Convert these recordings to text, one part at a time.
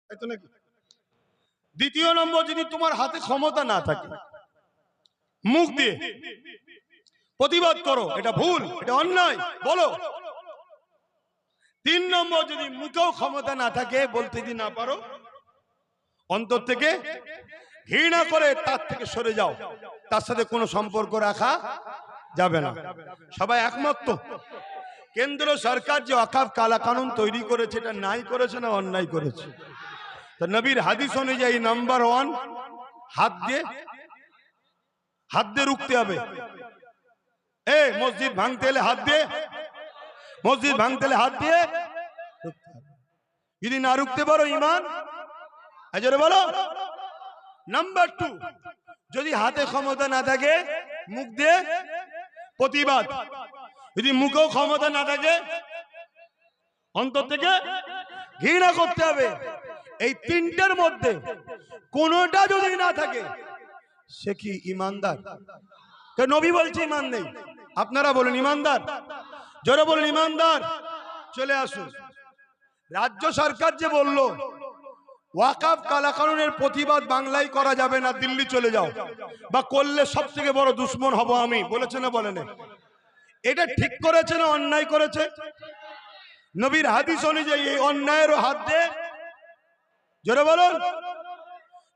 তাই তো নাকি? দ্বিতীয় নম্বর, যদি তোমার হাতে ক্ষমতা না থাকে, মুখ দিয়ে প্রতিবাদ করো, এটা ভুল, এটা অন্যায় বলো। তিন নম্বর, যদি মুখেও ক্ষমতা না থাকে, বলতে যদি না পারো, অন্তর থেকে ঘৃণা করে তার থেকে সরে যাও, তার সাথে কোনো সম্পর্ক রাখা যাবে না। সবাই একমত তো? কেন্দ্র সরকার যে ওয়াকফ কালা কানুন তৈরি করেছে, এটা নাই করেছে না অন্যায় করেছে? তো নবীর হাদিস অনুযায়ী নাম্বার 1, হাত দিয়ে রুখতে হবে। মসজিদ ভাঙতে হলে হাত দিয়ে, মসজিদ ভাঙতে হলে হাত দিয়ে যদি না রুখতে পারো, ঈমান আজরে বলো। নাম্বার 2, যদি হাতে ক্ষমতা না থাকে, মুখ দিয়ে প্রতিবাদ। যদি মুখেও ক্ষমতা না থাকে, অন্তর থেকে ঘৃণা করতে হবে। এই তিনটার মধ্যে কোনোটা যদি না থাকে, সে কি ঈমানদার? নবী বলছে ঈমান নেই, আপনারা বলেন ঈমানদার, জোরে বলেন ঈমানদার। চলে আসুন, রাজ্য সরকার যে বলল ওয়াকফ কালা কানুনের প্রতিবাদ বাংলায় করা যাবে না, দিল্লি চলে যাও, বা করলে সব থেকে বড় দুশ্মন হব আমি, বলেছে না বলেন? এটা ঠিক করেছে না অন্যায় করেছে? নবীর হাদিস অনুযায়ী এই অন্যায়ের হাত দিয়ে, জোরে বলুন,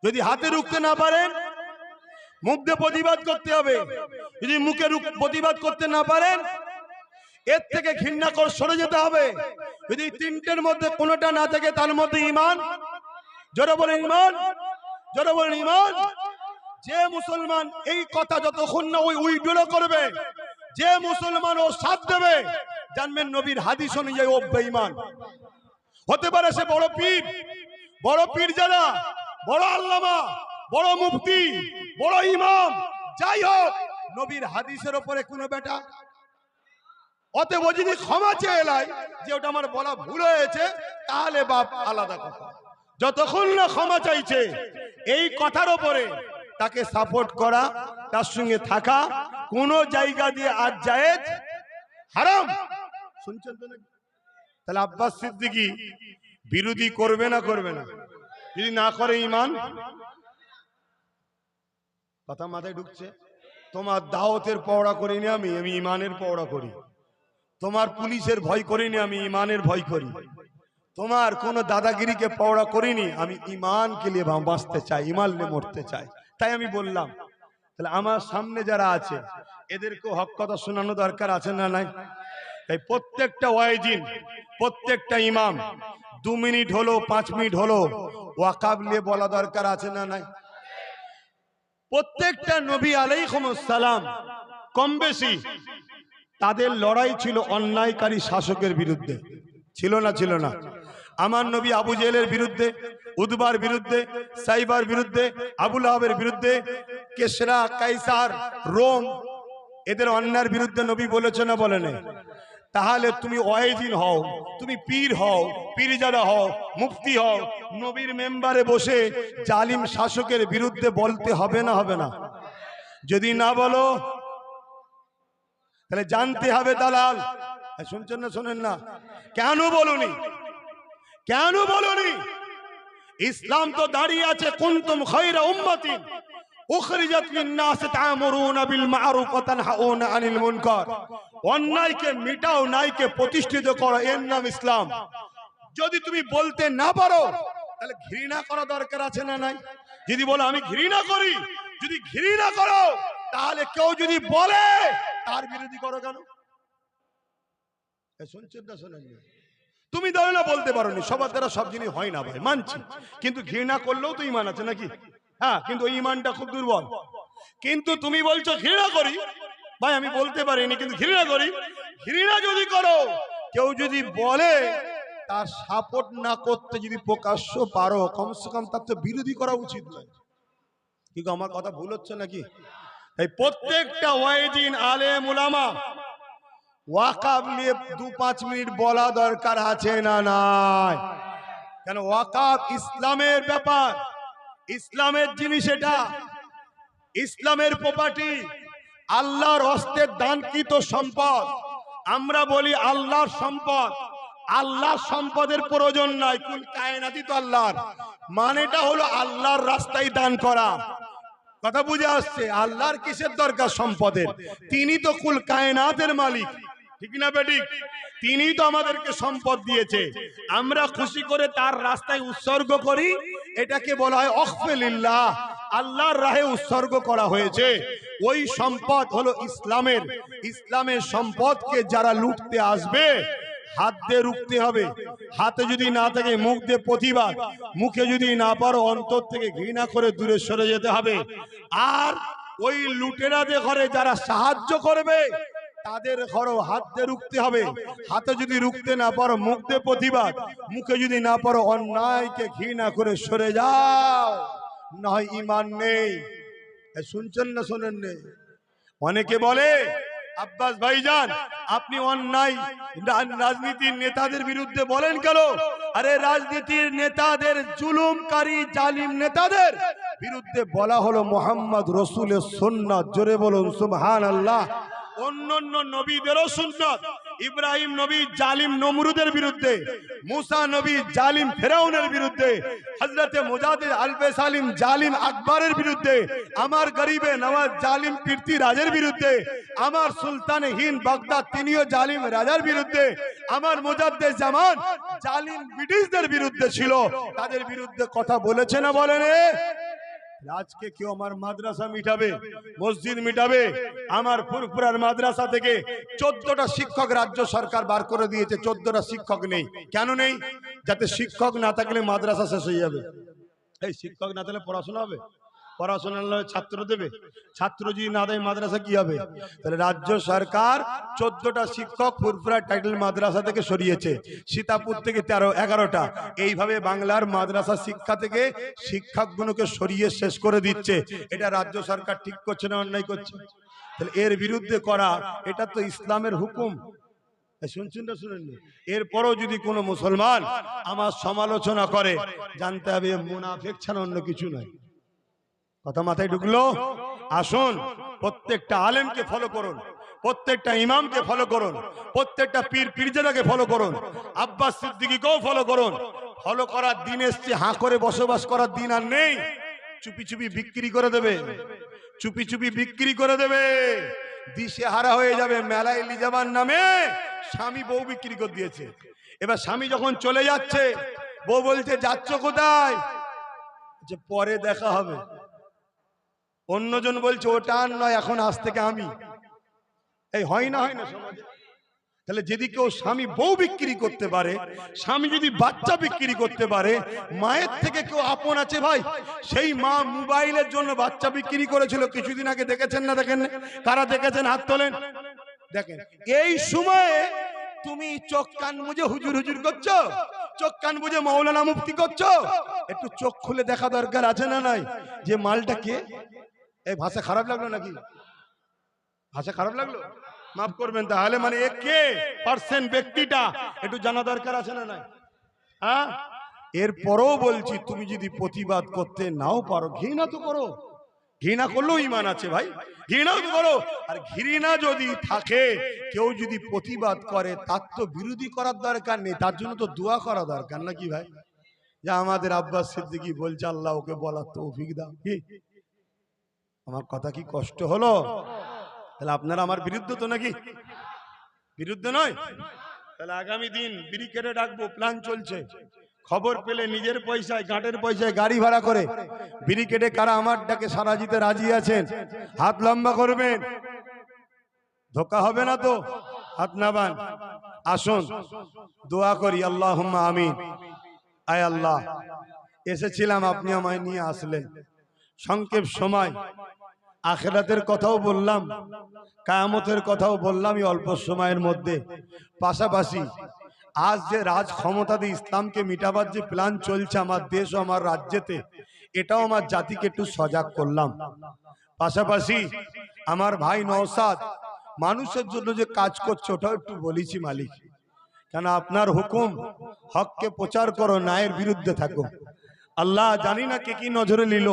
যদি হাতে রুখতে না পারেন, মুখ দিয়ে প্রতিবাদ করতে হবে। যদি মুখে প্রতিবাদ করতে না পারেন, এর থেকে ঘৃণা করে সরে যেতে হবে। যদি তিনটের মধ্যে কোনোটা না থাকে, তার মধ্যে ঈমান, জোরে বলেন ঈমান, জোরে বলেন ঈমান। যে মুসলমান এই কথা যতক্ষণ না ওই উইড্রো করবে, যে মুসলমান ও সাথ দেবে, জানবেন নবীর হাদিস অনুযায়ী ও বেঈমান। হতে পারে সে বড় পীর যারা, বড় আল্লামা, বড় মুফতি, বড় ইমাম, যাই হোক, নবীর হাদিসের উপরে কোনো বেটা। অতএব যদি ক্ষমা চেয়ে এলাই যে ওটা আমার বলা ভুল হয়েছে, তাহলে বাপ আলাদা কথা। যতক্ষণ না ক্ষমা চাইছে, এই কথার উপরে তাকে সাপোর্ট করা, তার সঙ্গে থাকা, কোন জায়গা দিয়ে আজ জায়েজ হারাম। শুনছেন তো নাকি? তাহলে আব্বাস সিদ্দিকী বিরোধী করবে না করবে না? যদি না করে, ঈমান। কথা মাথায় ঢুকছে? তোমার দাওয়াতের পওড়া করিনি আমি, ঈমানের পওড়া করি। তোমার পুলিশের ভয় করিনি আমি, ঈমানের ভয় করি। তোমার কোন দাদাগিরিকে পওড়া করিনি আমি, ঈমানকে নিয়ে বাঁচতে চাই, ঈমান নিয়ে মরতে চাই। তাই আমি বললাম, তাহলে আমার সামনে যারা আছে এদেরকেও হক কথা শোনানো দরকার আছে না নাই? তাই প্রত্যেকটা ওয়াইজিন, প্রত্যেকটা ইমাম 2 মিনিট হলো, 5 মিনিট হলো, ওয়াকফ নিয়ে বলা দরকার আছে না নাই? প্রত্যেকটা নবী আলাইহিস সালাম কম বেশি তাদের লড়াই ছিল অন্যায়কারী শাসকের বিরুদ্ধে, ছিল না ছিল না? আমার নবী আবু জেহেলের বিরুদ্ধে, উদবার বিরুদ্ধে, সাইবার বিরুদ্ধে, আবু লাহাবের বিরুদ্ধে, কেসরা, কাইসার, রোম, এদের অন্যায়ের বিরুদ্ধে নবী বলেছে না বলেন? তাহলে তুমি ওয়াইজিন হও, তুমি পীর হও, পীরজাদা হও, মুফতি হও, নবীর মেম্বারে বসে জালিম শাসকের বিরুদ্ধে বলতে হবে না হবে না? যদি না বলো, তাহলে জানতে হবে দালাল। শুনছেন না শোনেন না? কেন বলুনি? কেন বলুনি? ইসলাম তো দাঁড়িয়ে আছে, কুনতুম খায়রা উম্মাতিন উখরিজাত লিন-নাস তা'মুরুনা বিল মা'রুফ ওয়া তানহাউনা আনিল মুনকার। অন্যায়কে মিটাও, ন্যায়কে প্রতিষ্ঠিত করো, এর নাম ইসলাম। যদি তুমি বলতে না পারো, তাহলে ঘৃণা করা দরকার আছে না নাই? যদি বলো আমি ঘৃণা করি, যদি ঘৃণা করো, তাহলে কেউ যদি বলে তার বিরোধী করো কেন? শুনছেন না শোনেন? তুমি ধরো না বলতে পারো নি, সবার দ্বারা সব জিনিস হয় না ভাই, মানছি, কিন্তু ঘৃণা করলেও তো ঈমান আছে নাকি? হ্যাঁ, কিন্তু ওই ঈমানটা খুব দুর্বল। কিন্তু তুমি বলছো ঘৃণা করি, ভাই আমি বলতে পারিনি কিন্তু ঘৃণা করি। ঘৃণা যদি করো, কেউ যদি বলে, তার সাপোর্ট না করতে যদি প্রকাশ্য পারো, কমসে কম তার তো বিরোধী করা উচিত নয়। কিন্তু আমার কথা ভুল হচ্ছে নাকি? তাই প্রত্যেকটা ওয়াইজিন, আলেম, উলামা ওয়াকফ নিয়ে 2-5 মিনিট বলা দরকার আছে না নাই? কেন? ওয়াকফ ইসলামের ব্যাপার, ইসলামের জিনিস, এটা ইসলামের প্রপার্টি, আল্লাহর হস্তে দানকৃত সম্পদ। আমরা বলি আল্লাহর সম্পদ, আল্লাহ সম্পদের প্রয়োজন নাই, কুল কায়নাতই তো আল্লাহর। মানেটা হলো আল্লাহর রাস্তায় দান করা। কথা বুঝে আসছে? আল্লাহর কিসের দরকার সম্পদের? তিনি তো কুল কায়নাতের মালিক, ঠিক না বেঠিক? তিনি তো আমাদেরকে সম্পদ দিয়েছে, আমরা খুশি করে তার রাস্তায় উৎসর্গ করি, এটাকে বলা হয় ওয়াকফে লিল্লাহ, আল্লাহর রাহে উৎসর্গ করা হয়েছে। ওই সম্পদ হলো ইসলামের। ইসলামের সম্পদকে যারা লুটতে আসবে হাত দিয়ে রুখতে হবে। হাতে যদি না থাকে মুখ দিয়ে প্রতিবাদ, মুখে যদি না পারো অন্তর থেকে ঘৃণা করে দূরে সরে যেতে হবে। আর ওই লুটেরাদের ঘরে যারা সাহায্য করবে তাদের ঘরও হাত দিয়ে রুখতে হবে। হাতে যদি রুখতে না পারো মুখ দিয়ে প্রতিবাদ, মুখে যদি না পারো অন্যায়কে ঘৃণা করে সরে যাও, না হয় ঈমান নেই। শুনছেন না শোনেন নেই? অনেকে বলে আব্বাস ভাইজান আপনি অন্যায় রাজনীতির নেতাদের বিরুদ্ধে বলেন কেন? আরে রাজনীতির নেতাদের, জুলুমকারী জালিম নেতাদের বিরুদ্ধে বলা হলো মুহাম্মদ রাসূলের সুন্নাত। জোরে বলুন সুবহানাল্লাহ। অন্যান্য নবীদেরও সুন্নাত। ইব্রাহিম নবী জালিম নমরুদের বিরুদ্ধে, মুসা নবী জালিম ফেরাউনের বিরুদ্ধে, হযরতে মুজাদ্দিদ আলবে সালিম জালিম আকবরের বিরুদ্ধে, আমার গরিবে নওয়াজ জালিম পৃথ্বীরাজের বিরুদ্ধে, আমার সুলতানে হিন্দ বাগদাদ তিনিও জালিম রাজার বিরুদ্ধে, আমার মুজাদ্দিদ জামান জালিম ব্রিটিশদের বিরুদ্ধে ছিল। তাদের বিরুদ্ধে কথা বলেছে না বলেনি? আজকে কেউ আমার মাদ্রাসা মিটাবে, মসজিদ মিটাবে? আমার ফুরফুরার মাদ্রাসা থেকে 14টা শিক্ষক রাজ্য সরকার বার করে দিয়েছে, 14টা শিক্ষক নেই। কেন নেই? যাতে শিক্ষক না থাকলে মাদ্রাসা শেষ হয়ে যাবে। এই শিক্ষক না থাকলে পড়াশোনা হবে? পড়াশোনা ছাত্র দেবে? ছাত্র যদি না দেয় মাদ্রাসা কি হবে? তাহলে রাজ্য সরকার 14টা শিক্ষক ফুরফুরা টাইটেল মাদ্রাসা থেকে সরিয়েছে, সীতাপুর থেকে 11টা। এইভাবে বাংলার মাদ্রাসা শিক্ষা থেকে শিক্ষকগুলোকে সরিয়ে শেষ করে দিচ্ছে। এটা রাজ্য সরকার ঠিক করছে না অন্যায় করছে? তাহলে এর বিরুদ্ধে করা, এটা তো ইসলামের হুকুম। শুনছেন না শুনেন? এরপরও যদি কোনো মুসলমান আমার সমালোচনা করে, জানতে হবে মুনাফিক ছাড়া অন্য কিছু নয়। কথা মাথায় ঢুকলো? আসুন প্রত্যেকটা আলেমকে ফলো করুন, প্রত্যেকটা ইমামকে ফলো করুন, প্রত্যেকটা পীর পীরজাদাকে ফলো করুন, আব্বাস সিদ্দিকীকেও ফলো করুন। ফলো করার দিন এসছে, হাঁ করে বসবাস করার দিন আর নেই। চুপি চুপি বিক্রি করে দেবে, চুপি চুপি বিক্রি করে দেবে, দিশে হারা হয়ে যাবে। মেলায় লিজাবার নামে স্বামী বউ বিক্রি করে দিয়েছে। এবার স্বামী যখন চলে যাচ্ছে, বউ বলছে যাচ্ছ কোথায়? পরে দেখা হবে। অন্যজন বলছে ওটা আর নয়, এখন আজ থেকে আমি। এই হয় না, হয় না সমাজে? তাহলে যদি কেউ স্বামী বউ বিক্রি করতে পারে, স্বামী যদি বাচ্চা বিক্রি করতে পারে, মায়ের থেকে কেউ আপন আছে ভাই? সেই মা মোবাইলের জন্য বাচ্চা বিক্রি করেছিল কিছুদিন আগে, দেখেছেন না দেখেন? কারা দেখেছেন হাত তোলেন। দেখেন এই সময়ে তুমি চোখ কান মুজে হুজুর হুজুর করছো, চোখ কান বুঝে মৌলানা মুফতি করছো। একটু চোখ খুলে দেখা দরকার আছে না নাই যে মালটা কে? এই ভাষা খারাপ লাগলো নাকি? ভাষা খারাপ লাগলো? মাফ করবেন। তাহলে মানে এ কে পার্সেন্ট ব্যক্তিটা একটু জানা দরকার আছে না নাই? হ্যাঁ, এরপরও বলছি তুমি যদি প্রতিবাদ করতে নাও পারো, ঘৃণা তো করো। ঘৃণা করলেও ঈমান আছে ভাই, ঘৃণাও তো করো। আর ঘৃণা যদি থাকে, কেউ যদি প্রতিবাদ করে, তার তো বিরোধী করার দরকার নেই, তার জন্য তো দোয়া করা দরকার নাকি ভাই? যে আমাদের আব্বাস সিদ্দিকী বলছে আল্লাহ ওকে বলার তৌফিক দাও। কি আমার কথা কি কষ্ট হলো? তাহলে আপনারা আমার বিরুদ্ধে তো নাকি? বিরুদ্ধে নয়? তাহলে আগামী দিন ব্রিগেডে ডাকবো, প্ল্যান চলছে। খবর পেলে নিজের পয়সায়, গাঁটের পয়সায় গাড়ি ভাড়া করে ব্রিগেডে কারা আমার ডাকে সারা দিতে রাজি আছেন? হাত লম্বা করবেন। ধোকা হবে না তো? হাত নাবান। আসুন দোয়া করি, আল্লাহুম্মা আমিন। আয় আল্লাহ, এসেছিলাম, আপনি আমায় নিয়ে আসলেন। সংক্ষেপ সময় আখিরাতের কথাও বললাম, কিয়ামতের কথাও বললাম এই অল্প সময়ের মধ্যে। পাশাপাশি আজ যে রাজ ক্ষমতা দিয়ে ইসলামকে মিটাবার যে প্ল্যান চলছে আমার দেশ ও আমার রাজ্যেতে, এটাও আমার জাতিকে একটু সজাগ করলাম। পাশাপাশি আমার ভাই নওশাদ মানুষের জন্য যে কাজ করছে ওটাও একটু বলেছি মালিক, কেন আপনার হুকুম হককে প্রচার করো, ন্যায়ের বিরুদ্ধে থাকো। আল্লাহ জানি না কে কি নজরে নিল,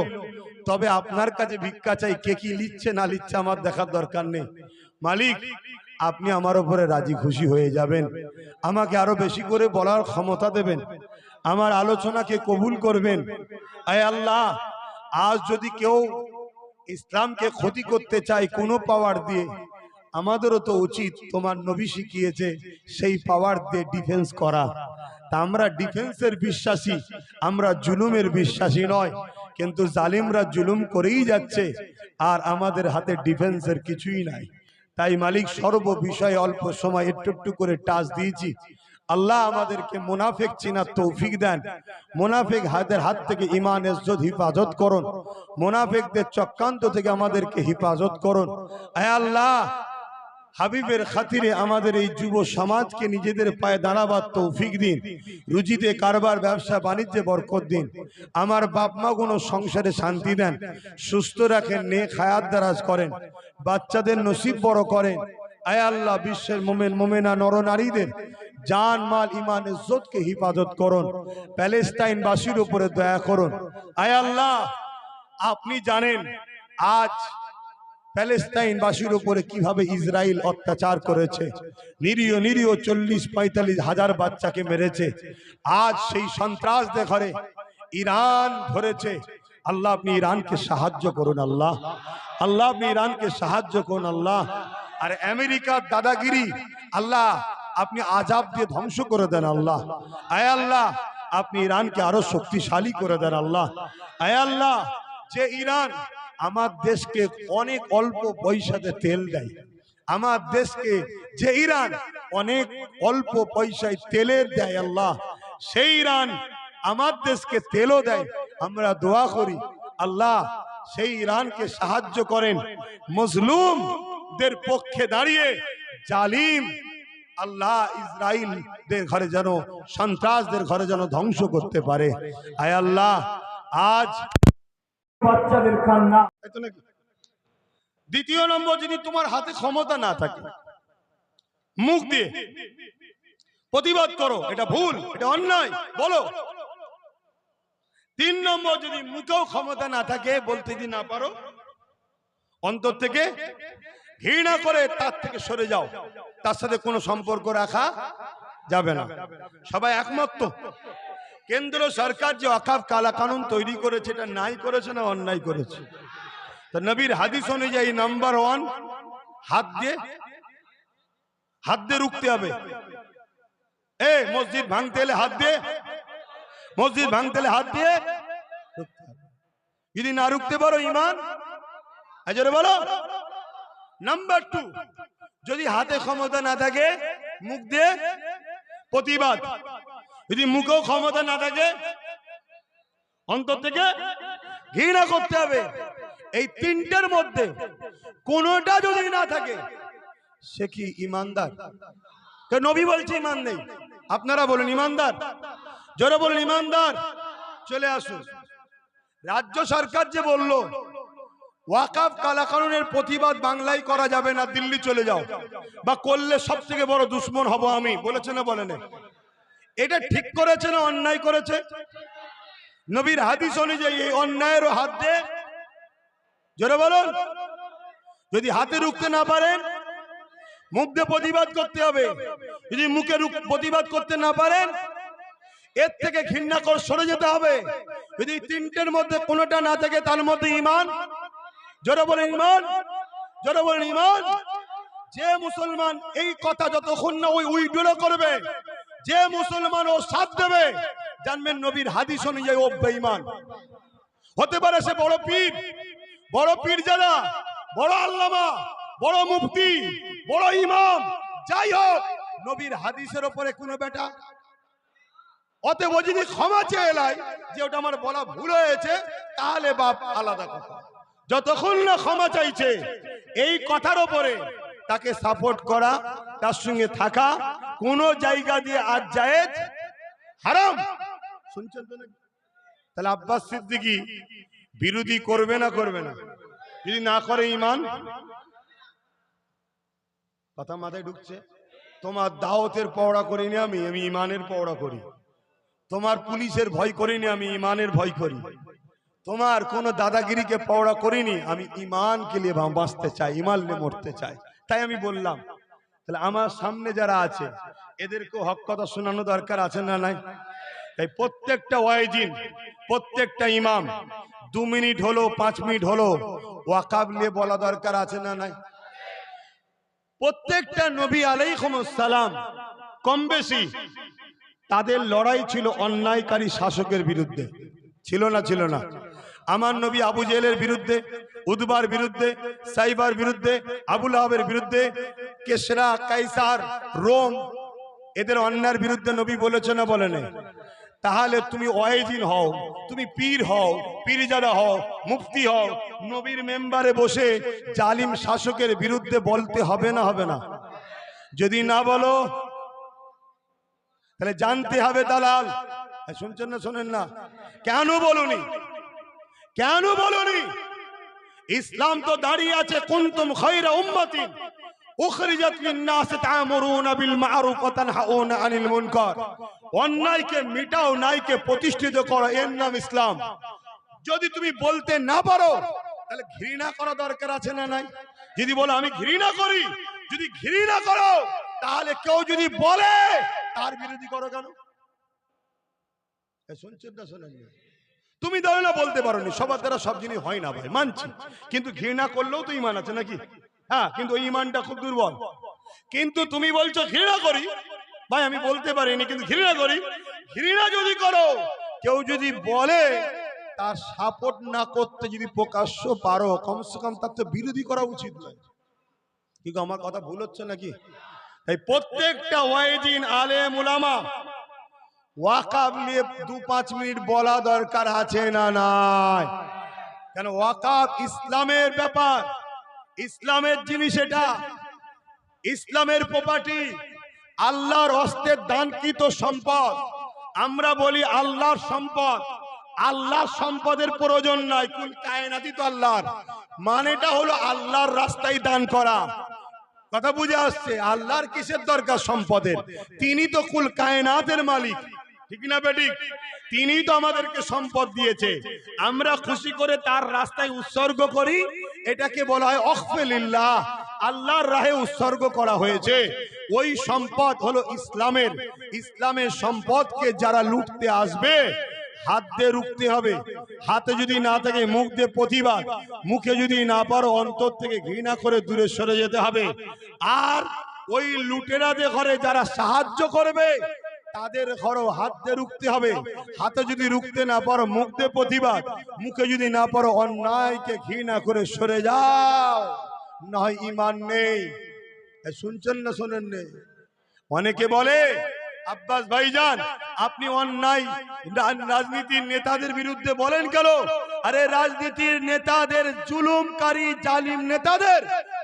তবে আপনার কাছে ভিক্ষা চাই, কে কি লিচ্ছে না লিচ্ছে আমার দেখার দরকার নেই। মালিক আপনি আমার উপরে রাজি খুশি হয়ে যাবেন, আমাকে আরো বেশি করে বলার ক্ষমতা দেবেন, আমার আলোচনাকে কবুল করবেন। আয় আল্লাহ, আজ যদি কেউ ইসলামকে ক্ষতি করতে চায় কোনো পাওয়ার দিয়ে, আমাদেরও তো উচিত তোমার নবী শিখিয়েছে সেই পাওয়ার দিয়ে ডিফেন্স করা। তা আমরা ডিফেন্সের বিশ্বাসী, আমরা জুলুমের বিশ্বাসী নয়। কিন্তু জালিমরা জুলুম করেই যাচ্ছে, আর আমাদের হাতে ডিফেন্সের কিছুই নাই। তাই মালিক সর্ব বিষয়ে অল্প সময় একটু একটু করে টাচ দিয়েছি। আল্লাহ আমাদেরকে মুনাফিক চিনার তৌফিক দেন। মুনাফিক হাতের হাত থেকে ঈমান ইজ্জত হিফাজত করুন। মুনাফিকদের চক্রান্ত থেকে আমাদেরকে হিফাজত করুন। হে আল্লাহ, হাবিবের খাতিরে আমাদের এই যুব সমাজকে নিজেদের পায়ে দাঁড়াবার তৌফিক দিন। রুজিতে কারবার, ব্যবসা বাণিজ্যে বরকত দিন। আমার বাপ মা গুলো সংসারে শান্তি দেন, সুস্থ রাখেন, নেক হায়াত দারাজ করেন, বাচ্চাদের নসিব বড় করেন। আয় আল্লাহ, বিশ্বের মোমেন মোমেনা নর নারীদের জান মাল ঈমান ইজ্জতকে হিফাজত করুন। প্যালেস্টাইন বাসীর উপরে দয়া করুন। আয় আল্লাহ, আপনি জানেন আজ প্যালেস্টাইন বাসীর উপরে কিভাবে ইসরায়েল অত্যাচার করেছে। নিরীহ নিরীহ 40-45 হাজার বাচ্চাকে মেরেছে। আজ সেই সন্ত্রাসদের ঘরে ইরান ধরেছে। আল্লাহ, আপনি ইরানকে সাহায্য করুন। আল্লাহ, আল্লাহ আপনি ইরানকে সাহায্য করুন। আল্লাহ, আর আমেরিকার দাদাগিরি আল্লাহ আপনি আযাব দিয়ে ধ্বংস করে দেন। আল্লাহ, আয় আল্লাহ, আপনি ইরানকে আরো শক্তিশালী করে দেন। আল্লাহ, আয় আল্লাহ, যে ইরান আমার দেশকে অনেক অল্প পয়সাতে তেল দেয়, আমার দেশকে যে ইরান অনেক অল্প পয়সায় তেলের দেয়, আল্লাহ সেই ইরান আমার দেশকে তেলও দেয়। আমরা দোয়া করি আল্লাহ সেই ইরানকে সাহায্য করেন, মজলুমদের পক্ষে দাঁড়িয়ে জালিম আল্লাহ ইসরায়েলদের ঘরে যেন, সন্ত্রাসদের ঘরে যেন ধ্বংস করতে পারে। আয় আল্লাহ, আজ বাচ্চাদের কান্না। দ্বিতীয় নম্বর, যদি তোমার হাতে ক্ষমতা না থাকে, মুখ দিয়ে প্রতিবাদ করো, এটা ভুল, এটা অন্যায় বলো। 3 নম্বর, যদি মুখেও ক্ষমতা না থাকে, বলতে যদি না পারো, অন্তর থেকে ঘৃণা করে তার থেকে সরে যাও, তার সাথে কোনো সম্পর্ক রাখা যাবে না। সবাই একমত তো? কেন্দ্র সরকার যে ওয়াকফ কালা কানুন তৈরি করেছে, এটা নাই করেছে না অন্যায় করেছে? তো নবীর হাদিস অনুযায়ী নাম্বার 1, হাত দিয়ে রুখতে হবে। মসজিদ ভাঙতে হলে হাত দিয়ে, মসজিদ ভাঙতে হলে হাত দিয়ে যদি না রুখতে পারো ঈমান আজরে বলো। নাম্বার 2, যদি হাতে ক্ষমতা না থাকে, মুখ দিয়ে প্রতিবাদ। যদি মুখেও ক্ষমতা না থাকে, অন্তর থেকে ঘৃণা করতে হবে। এই 3টের মধ্যে কোনোটা যদি না থাকে, সে কি ইমানদার? নবী বলছে ইমান নেই, আপনারা বলুন ইমানদার, জোরে বলুন ইমানদার। চলে আসুন, রাজ্য সরকার যে বলল ওয়াকফ কালা কানুনের প্রতিবাদ বাংলায় করা যাবে না, দিল্লি চলে যাও, বা করলে সব থেকে বড় দুশ্মন হব আমি, বলেছে না বলেন? এটা ঠিক করেছে না অন্যায় করেছে? নবীর হাদিস অনুযায়ী এই অন্যায়েরও হাত দিয়ে, জোরে বলুন, যদি হাতে রুখতে না পারেন, মুখ দিয়ে প্রতিবাদ করতে হবে। যদি মুখে প্রতিবাদ করতে না পারেন, এর থেকে ঘৃণা করে সরে যেতে হবে। যদি 3টের মধ্যে কোনোটা না থাকে, তার মধ্যে ঈমান, জোরে বলেন ঈমান, জোরে বলেন ঈমান। যে মুসলমান এই কথা যতক্ষণ না ওই উইড্রো করবে, যে মুসলমান ও সাথ দেবে, জানবেন নবীর হাদিস অনুযায়ী ও বেঈমান। হতে পারে সে বড় পীর যারা, বড় আল্লামা, বড় মুফতি, বড় ইমাম, যাই হোক, নবীর হাদিসের উপরে কোনো বেটা। অতএব যদি ক্ষমা চেয়ে এলাই যে ওটা আমার বলা ভুল হয়েছে, তাহলে বাপ আলাদা কথা। যতক্ষণ না ক্ষমা চাইছে, এই কথার উপরে তাকে সাপোর্ট করা, তার সঙ্গে থাকা, কোন জায়গা দিয়ে আজ জায়েজ হারাম। শুনছেন তো নাকি? তাহলে আব্বাস সিদ্দিকী বিরোধী করবে না করবে না? যদি না করে ঈমান, কথা মাথায় ঢুকছে? তোমার দাওয়াতের পওড়া করিনি আমি ঈমানের পওড়া করি। তোমার পুলিশের ভয় করিনি, আমি ঈমানের ভয় করি। তোমার কোন দাদাগিরিকে পওড়া করিনি, আমি ঈমানকে নিয়ে বাঁচতে চাই, ঈমান নিয়ে মরতে চাই। তাই আমি বললাম তাহলে আমার সামনে যারা আছে এদেরকেও হক কথা শোনানো দরকার আছে না নাই? তাই প্রত্যেকটা ওয়াইজিন, প্রত্যেকটা ইমাম 2 মিনিট হলো 5 মিনিট হলো ওয়াকাব নিয়ে বলা দরকার আছে না নাই? প্রত্যেকটা নবী আলাইহিস সালাম কম বেশি তাদের লড়াই ছিল অন্যায়কারী শাসকের বিরুদ্ধে, ছিল না ছিল না? আমার নবী আবু জেহেলের বিরুদ্ধে, উদবার বিরুদ্ধে, সাইবার বিরুদ্ধে, আবু লাহাবের বিরুদ্ধে, কেসরা, কাইসার, রোম, এদের অন্যায়ের বিরুদ্ধে নবী বলেছে না বলেন? তাহলে তুমি ওয়াইজিন হও, তুমি পীর হও, পীরজাদা হও, মুফতি হও, নবীর মেম্বারে বসে জালিম শাসকের বিরুদ্ধে বলতে হবে না হবে না? যদি না বলো তাহলে জানতে হবে দালাল। শুনছেন না শোনেন না? কেন বলুনি? কেন বলুনি? ইসলাম তো দাঁড়িয়ে আছে কুনতুম খায়রা উম্মাতিন উখরিজাত লিন-নাস তা'মুরুনা বিল মা'রুফ ওয়া তানহাউনা আনিল মুনকার। অন্যায়কে মিটাও, ন্যায়কে প্রতিষ্ঠিত করো, এর নাম ইসলাম। যদি তুমি বলতে না পারো তাহলে ঘৃণা করা দরকার আছে না নাই? যদি বলো আমি ঘৃণা করি, যদি ঘৃণা করো তাহলে কেউ যদি বলে তার বিরোধী করো কেন? শুনছেন না শোনেন না? তুমি দাঁড়িয়ে না বলতে পারো নি, সবার দ্বারা সব জিনিস হয় না ভাই, মানছি, কিন্তু ঘৃণা করলেও তো ঈমান আছে নাকি? হ্যাঁ, কিন্তু ওই ঈমানটা খুব দুর্বল। কিন্তু তুমি বলছো ঘৃণা করি, ভাই আমি বলতে পারিনি কিন্তু ঘৃণা করি। ঘৃণা যদি করো, কেউ যদি বলে তার সাপোর্ট না করতে যদি প্রকাশ্য পারো, কমসে কম তার তো বিরোধী করা উচিত নয়। কিন্তু আমার কথা ভুল হচ্ছে নাকি? তাই প্রত্যেকটা ওয়াইজিন, আলেম, উলামা ওয়াকাব নিয়ে 2-5 মিনিট বলা দরকার আছে না নাই? কেন? ওয়াকাব ইসলামের ব্যাপার, ইসলামের জিনিস, এটা ইসলামের প্রপার্টি, আল্লাহর হস্তে দানকৃত সম্পদ। আমরা বলি আল্লাহর সম্পদ, আল্লাহর সম্পদের প্রয়োজন নাই, কুল কায়নাতই তো আল্লাহর। মানেটা হলো আল্লাহর রাস্তায় দান করা। কথা বুঝে আসছে? আল্লাহর কিসের দরকার সম্পদের? তিনি তো কুল কায়নাতের মালিক, ঠিক না বেঠিক? তিনি তো আমাদেরকে সম্পদ দিয়েছে, আমরা খুশি করে তার রাস্তায় উৎসর্গ করি, এটাকে বলা হয় ওয়াকফে লিল্লাহ, আল্লাহর রাহে উৎসর্গ করা হয়েছে। ওই সম্পদ হলো ইসলামের। ইসলামের সম্পদকে যারা লুটতে আসবে হাত দিয়ে রুখতে হবে। হাতে যদি না থাকে মুখ দিয়ে প্রতিবাদ, মুখে যদি না পারো অন্তর থেকে ঘৃণা করে দূরে সরে যেতে হবে। আর ওই লুটেরাদের ঘরে যারা সাহায্য করবে তাদের ঘরও হাত দিয়ে রুখতে হবে। হাতে যদি রুখতে না পারো মুখ দিয়ে প্রতিবাদ, মুখে যদি না পারো অন্যায়কে ঘৃণা করে সরে যাও, না হয় ঈমান নেই। শুনছেন না শোনেন নেই? অনেকে বলে আব্বাস ভাইজান আপনি অন্যায় রাজনীতির নেতাদের বিরুদ্ধে বলেন কেন? আরে রাজনীতির নেতাদের, জুলুমকারী জালিম নেতাদের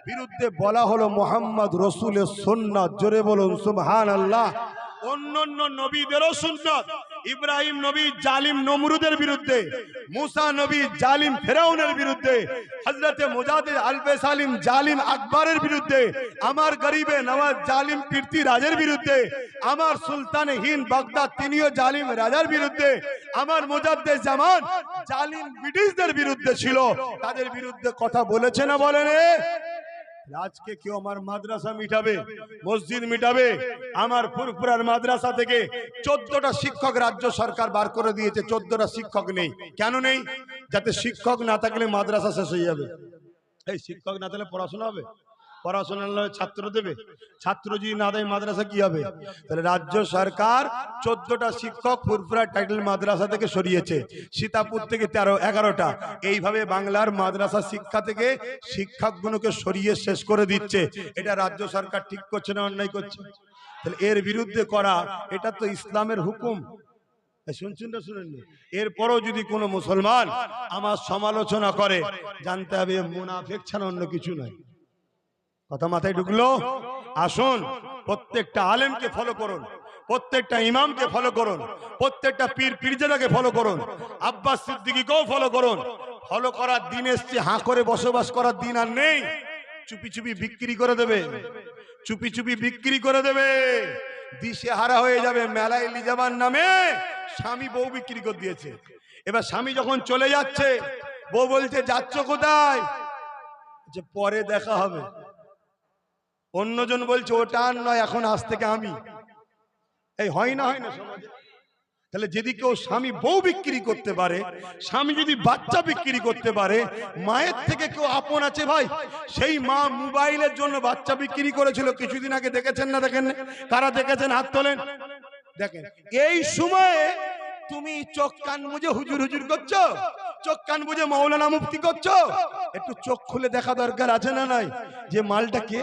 বিরুদ্ধে বলা হলো মুহাম্মদ রাসূলের সুন্নাত। জোরে বলুন সুবহানাল্লাহ। অন্যান্য নবীদেরও সুন্নাত। ইব্রাহিম নবী জালিম নমরুদের বিরুদ্ধে, মুসা নবী জালিম ফেরাউনের বিরুদ্ধে, হযরতে মুজাদ্দিদ আলবে সালিম জালিম আকবরের বিরুদ্ধে, আমার গরিবে নওয়াজ জালিম কীর্তি রাজের বিরুদ্ধে, আমার সুলতানে হিন্দ বাগদাদ তিনিও জালিম রাজার বিরুদ্ধে, আমার মুজাদ্দিদ জামান জালিম ব্রিটিশদের বিরুদ্ধে ছিল। তাদের বিরুদ্ধে কথা বলেছে না বলেনি? আজকে কেউ আমার মাদ্রাসা মিটাবে, মসজিদ মিটাবে? আমার ফুরফুরার মাদ্রাসা থেকে 14টা শিক্ষক রাজ্য সরকার বার করে দিয়েছে, 14টা শিক্ষক নেই। কেন নেই? যাতে শিক্ষক না থাকলে মাদ্রাসা শেষ হয়ে যাবে। এই শিক্ষক না থাকলে পড়াশোনা হবে? পড়াশোনা ছাত্র দেবে? ছাত্র যদি না দেয় মাদ্রাসা কি হবে? তাহলে রাজ্য সরকার 14টা শিক্ষক ফুরফুরা টাইটেল মাদ্রাসা থেকে সরিয়েছে, সীতাপুর থেকে 11টা। এইভাবে বাংলার মাদ্রাসা শিক্ষা থেকে শিক্ষকগুলোকে সরিয়ে শেষ করে দিচ্ছে। এটা রাজ্য সরকার ঠিক করছে না অন্যায় করছে? তাহলে এর বিরুদ্ধে করা, এটা তো ইসলামের হুকুম। শুনছেন না শুনেন? এরপরও যদি কোনো মুসলমান আমার সমালোচনা করে, জানতে হবে মুনাফিক ছাড়া অন্য কিছু নয়। কথা মাথায় ঢুকলো? আসুন প্রত্যেকটা আলেমকে ফলো করুন, প্রত্যেকটা ইমামকে ফলো করুন, প্রত্যেকটা পীর পীরজাদাকে ফলো করুন, আব্বাস সিদ্দিকীকেও ফলো করুন। ফলো করার দিন এসছে, হাঁ করে বসবাস করার দিন আর নেই। চুপি চুপি বিক্রি করে দেবে, চুপি চুপি বিক্রি করে দেবে, দিশে হারা হয়ে যাবে। মেলায় লিজাবার নামে স্বামী বউ বিক্রি করে দিয়েছে। এবার স্বামী যখন চলে যাচ্ছে, বউ বলছে যাচ্ছ কোথায়? যে পরে দেখা হবে। অন্যজন বলছে ওটা আর নয়, এখন আজ থেকে আমি। এই হয় না সমাজে? তাহলে যদি কেউ স্বামী বউ বিক্রি করতে পারে, স্বামী যদি বাচ্চা বিক্রি করতে পারে, মায়ের থেকে কেউ আপন আছে ভাই? সেই মা মোবাইলের জন্য বাচ্চা বিক্রি করেছিল কিছুদিন আগে, দেখেছেন না দেখেন? কারা দেখেছেন হাত তোলেন। দেখেন, এই সময়ে তুমি চোখ কান বুঝে হুজুর হুজুর করছো, চোখ কান বুঝে মাওলানা মুফতি করছো। একটু চোখ খুলে দেখা দরকার আছে না নাই যে মালটা কে?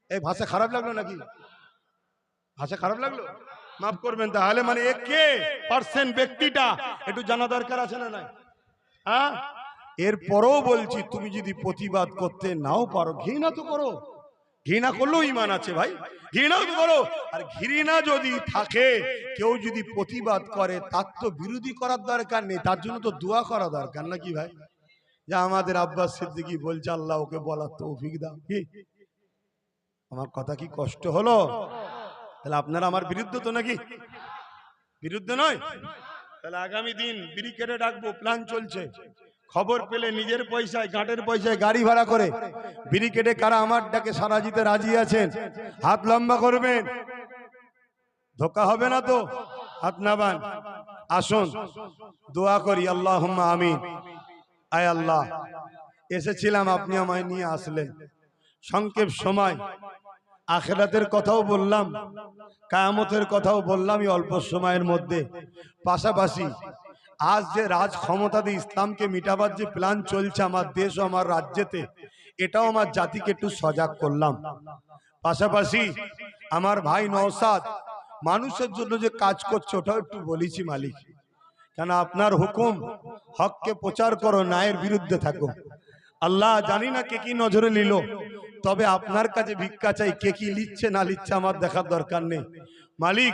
এই ভাষা খারাপ লাগলো নাকি? ভাষা খারাপ লাগলো? মাফ করবেন। তাহলে মানে এ কে পার্সন, ব্যক্তিটা একটু জানা দরকার আছে না নাই? হ্যাঁ, এরপরও বলছি তুমি যদি প্রতিবাদ করতে নাও পারো, ঘৃণা তো করো। ঘৃণা করলেও ইমান আছে ভাই, ঘৃণাও তো করো। আর ঘৃণা যদি থাকে, কেউ যদি প্রতিবাদ করে, তার তো বিরোধী করার দরকার নেই, তার জন্য তো দোয়া করা দরকার নাকি ভাই? যে আমাদের আব্বাস সিদ্দিকী বলছে আল্লাহ ওকে বলার তৌফিক দাও। কি আমার কথা কি কষ্ট হলো? তাহলে আপনারা আমার বিরুদ্ধে তো নাকি? বিরুদ্ধে নয়? তাহলে আগামী দিন ব্রিগেডে ডাকবো, প্ল্যান চলছে। খবর পেলে নিজের পয়সায়, গাঁটের পয়সায় গাড়ি ভাড়া করে ব্রিগেডে কারা আমার ডাকে সারা দিতে রাজি আছেন? হাত লম্বা করবেন। ধোকা হবে না তো? হাত নাবান, আসুন দোয়া করি। আল্লাহুম্মা আমিন। আয় আল্লাহ, এসেছিলাম, আপনি আমায় নিয়ে আসলেন। সংক্ষেপ সময় আখিরাতের কথাও বললাম, কিয়ামতের কথাও বললাম এই অল্প সময়ের মধ্যে। পাশাপাশি আজ যে রাজ ক্ষমতা দিয়ে ইসলামকে মিটাবার যে প্ল্যান চলছে আমার দেশ ও আমার রাজ্যেতে, এটাও আমার জাতিকে একটু সজাগ করলাম। পাশাপাশি আমার ভাই নওশাদ মানুষের জন্য যে কাজ করছে ওটাও একটু বলেছি মালিক, কেন আপনার হুকুম হককে প্রচার করো, ন্যায়ের বিরুদ্ধে থাকো। আল্লাহ জানি না কে কি নজরে নিল, তবে আপনার কাছে ভিক্ষা চাই। কে কি লিখছে না লিখছে আমার দেখার দরকার নেই। মালিক,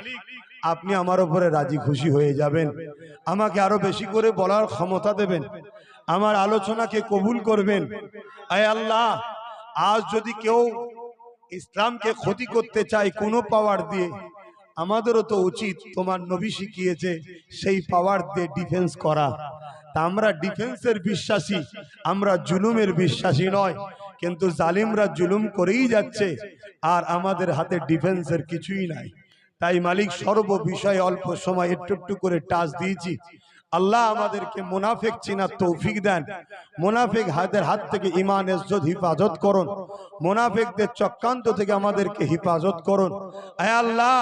আপনি আমার উপরে রাজি খুশি হয়ে যাবেন, আমাকে আরো বেশি করে বলার ক্ষমতা দেবেন, আমার আলোচনাকে কবুল করবেন। আয় আল্লাহ, আজ যদি কেউ ইসলামকে ক্ষতি করতে চায় কোনো পাওয়ার দিয়ে, আমাদেরও তো উচিত, তোমার নবী শিখিয়েছে সেই পাওয়ার দিয়ে ডিফেন্স করা। তা আমরা ডিফেন্সের বিশ্বাসী, আমরা জুলুমের বিশ্বাসী নয়। কিন্তু জালিমরা জুলুম করেই যাচ্ছে, আর আমাদের হাতে ডিফেন্সের কিছুই নাই। তাই মালিক সর্ব বিষয়ে অল্প সময় একটু একটু করে টাচ দিয়েছি। আল্লাহ আমাদেরকে মুনাফিক চিনার তৌফিক দেন। মুনাফিক হাতের হাত থেকে ঈমান ইজ্জত হিফাজত করুন। মুনাফিকদের চক্রান্ত থেকে আমাদেরকে হিফাজত করুন। আয় আল্লাহ,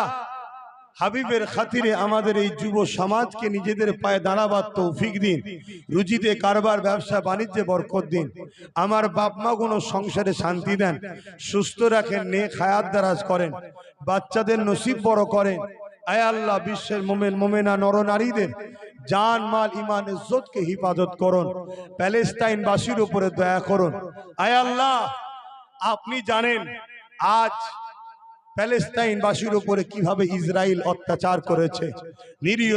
হাবিবের খাতিরে আমাদের এই যুব সমাজকে নিজেদের পায়ে দাঁড়াবার তৌফিক দিন। রুজিতে কারবার, ব্যবসা বাণিজ্যে বরকত দিন। আমার বাপ মা গুলো সংসারে শান্তি দেন, সুস্থ রাখেন, নেক হায়াত দারাজ করেন, বাচ্চাদের নসিব বড় করেন। আয় আল্লাহ, বিশ্বের মোমেন মোমেনা নরনারীদের জান মাল ইমান ইজ্জতকে হিফাজত করুন। প্যালেস্টাইন বাসীর উপরে দয়া করুন। আয় আল্লাহ, আপনি জানেন আজ প্যালেস্টাইনবাসীর উপরে কিভাবে ইসরায়েল অত্যাচার করেছে।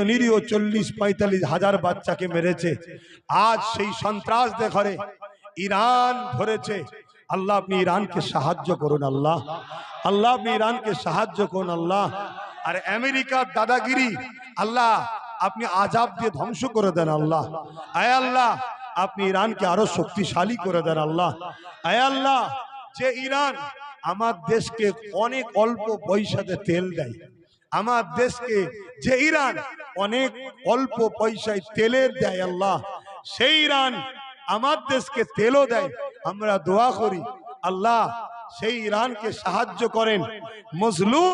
নিরীহ 40-45 হাজার বাচ্চাকে মেরেছে। আজ সেই সন্ত্রাস দেখে ইরান ধরেছে। আল্লাহ, আপনি ইরানকে সাহায্য করুন। আল্লাহ, আল্লাহ আপনি ইরানকে সাহায্য করুন। আল্লাহ, আর আমেরিকার দাদাগিরি আল্লাহ আপনি আযাব দিয়ে ধ্বংস করে দেন। আল্লাহ, আয় আল্লাহ, আপনি ইরানকে আরো শক্তিশালী করে দেন। আল্লাহ, আয় আল্লাহ, যে ইরান আমার দেশকে অনেক অল্প পয়সাতে তেল দেয়, আমার দেশকে যে ইরান অনেক অল্প পয়সায় তেলের দেয়, আল্লাহ সেই ইরান আমার দেশকে তেলও দেয়। আমরা দোয়া করি আল্লাহ সেই ইরানকে সাহায্য করেন। মজলুম